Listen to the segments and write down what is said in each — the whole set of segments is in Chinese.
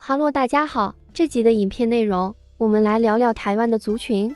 哈喽，大家好，这集的影片内容，我们来聊聊台湾的族群。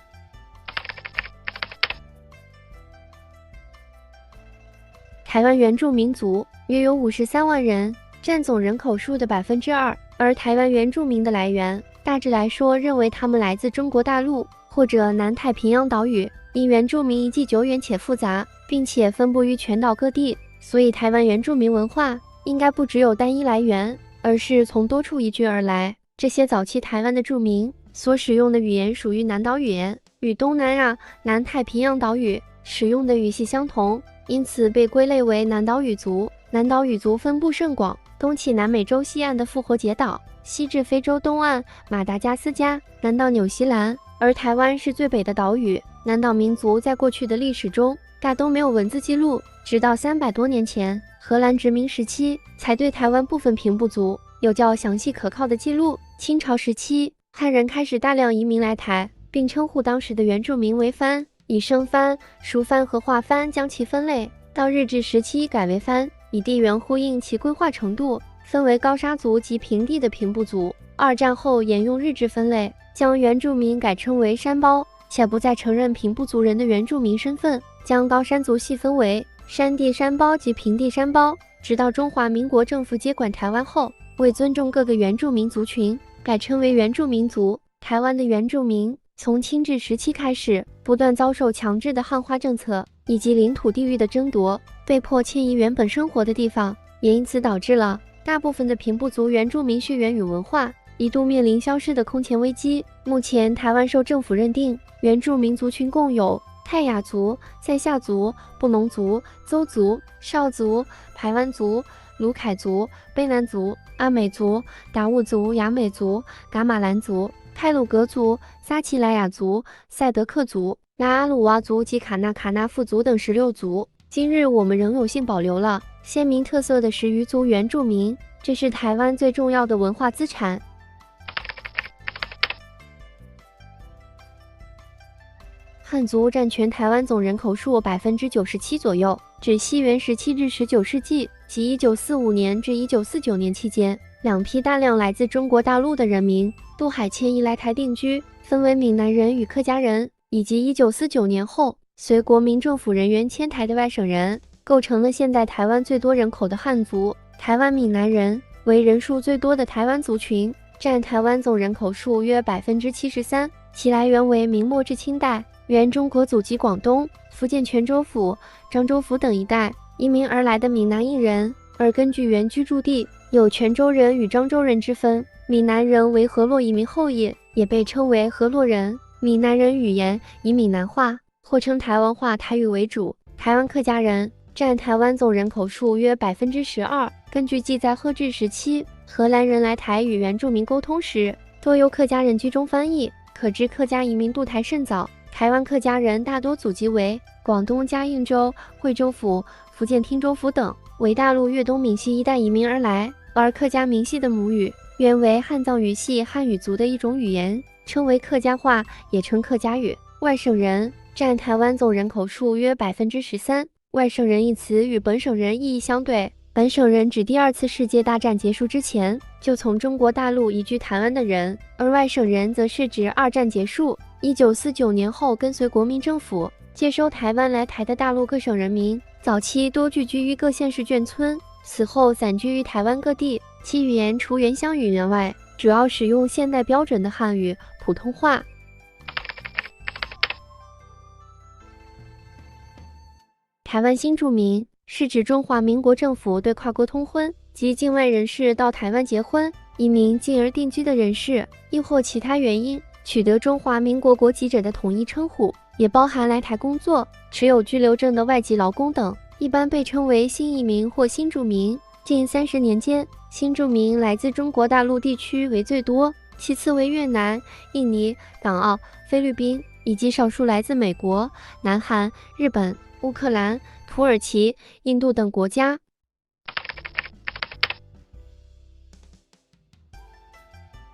台湾原住民族约有53万人，占总人口数的2%，而台湾原住民的来源，大致来说认为他们来自中国大陆或者南太平洋岛屿。因原住民遗迹久远且复杂，并且分布于全岛各地，所以台湾原住民文化应该不只有单一来源，而是从多处移居而来。这些早期台湾的住民所使用的语言属于南岛语言，与东南亚、南太平洋岛屿使用的语系相同，因此被归类为南岛语族。南岛语族分布甚广，东起南美洲西岸的复活节岛，西至非洲东岸马达加斯加，南到纽西兰，而台湾是最北的岛屿。南岛民族在过去的历史中大都没有文字记录，直到300多年前荷兰殖民时期才对台湾部分平埔族有较详细可靠的记录。清朝时期，汉人开始大量移民来台，并称呼当时的原住民为番，以生番、熟番和化番将其分类。到日治时期改为番，以地缘呼应其规划程度，分为高沙族及平地的平埔族。二战后沿用日治分类，将原住民改称为山胞，且不再承认平埔族人的原住民身份，将高山族细分为山地山胞及平地山胞。直到中华民国政府接管台湾后，为尊重各个原住民族群，改称为原住民族。台湾的原住民从清治时期开始，不断遭受强制的汉化政策以及领土地域的争夺，被迫迁移原本生活的地方，也因此导致了大部分的平埔族原住民血缘与文化一度面临消失的空前危机。目前台湾受政府认定原住民族群共有泰雅族、塞夏族、布农族、邹族、邵族、排湾族、鲁凯族、卑南族、阿美族、达悟族、雅美族、噶玛兰族、泰鲁格族、撒奇莱雅族、赛德克族、拉阿鲁哇族及卡纳富族等16族。今日我们仍有幸保留了鲜明特色的10余族原住民，这是台湾最重要的文化资产。汉族占全台湾总人口数97%左右，指西元17至19世纪及1945年至1949年期间，两批大量来自中国大陆的人民渡海迁移来台定居，分为闽南人与客家人，以及1949年后随国民政府人员迁台的外省人，构成了现在台湾最多人口的汉族。台湾闽南人为人数最多的台湾族群，占台湾总人口数约73%，其来源为明末至清代原中国祖籍广东、福建泉州府、漳州府等一带移民而来的闽南裔人，而根据原居住地有泉州人与漳州人之分。闽南人为河洛移民后裔，也被称为河洛人。闽南人语言以闽南话或称台湾话台语为主。台湾客家人占台湾总人口数约12%。根据记载，荷治时期荷兰人来台与原住民沟通时，多由客家人居中翻译，可知客家移民渡台甚早。台湾客家人大多祖籍为广东嘉应州、惠州府、福建汀州府等，为大陆粤东闽西一带移民而来。而客家明系的母语原为汉藏语系汉语族的一种语言，称为客家话，也称客家语。外省人占台湾总人口数约13%。外省人一词与本省人意义相对，本省人指第2次世界大战结束之前就从中国大陆移居台湾的人，而外省人则是指2战结束1949年后跟随国民政府接收台湾来台的大陆各省人民，早期多聚居于各县市眷村，此后散居于台湾各地。其语言除原乡语言外，主要使用现代标准的汉语、普通话。台湾新住民是指中华民国政府对跨国通婚及境外人士到台湾结婚、移民进而定居的人士，亦或其他原因取得中华民国国籍者的统一称呼，也包含来台工作、持有居留证的外籍劳工等，一般被称为新移民或新住民。近30年间，新住民来自中国大陆地区为最多，其次为越南、印尼、港澳、菲律宾，以及少数来自美国、南韩、日本、乌克兰、土耳其、印度等国家。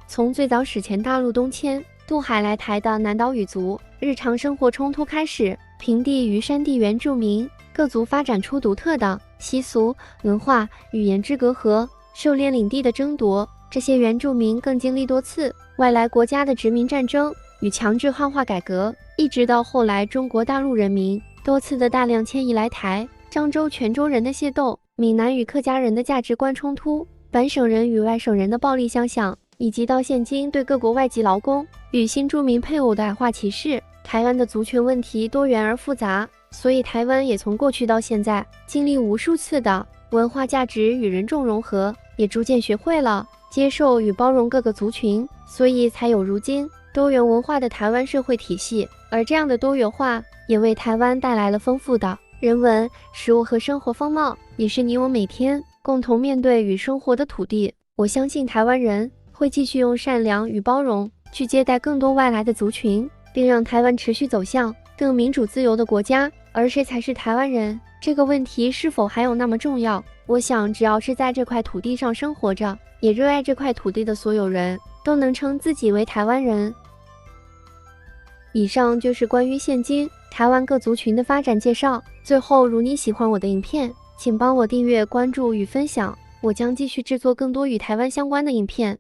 从最早史前大陆东迁渡海来台的南岛语族，日常生活冲突开始，平地与山地原住民各族发展出独特的习俗、文化、语言之隔阂，狩猎领地的争夺，这些原住民更经历多次外来国家的殖民战争与强制汉化改革，一直到后来中国大陆人民多次的大量迁移来台，漳州、泉州人的械斗，闽南与客家人的价值观冲突，本省人与外省人的暴力相向，以及到现今对各国外籍劳工与新住民配偶的矮化歧视。台湾的族群问题多元而复杂，所以台湾也从过去到现在经历无数次的文化价值与人种融合，也逐渐学会了接受与包容各个族群，所以才有如今多元文化的台湾社会体系。而这样的多元化也为台湾带来了丰富的人文、食物和生活风貌，也是你我每天共同面对与生活的土地。我相信台湾人会继续用善良与包容去接待更多外来的族群，并让台湾持续走向更民主自由的国家。而谁才是台湾人这个问题是否还有那么重要？我想只要是在这块土地上生活着，也热爱这块土地的所有人，都能称自己为台湾人。以上就是关于现今台湾各族群的发展介绍。最后，如你喜欢我的影片，请帮我订阅、关注与分享，我将继续制作更多与台湾相关的影片。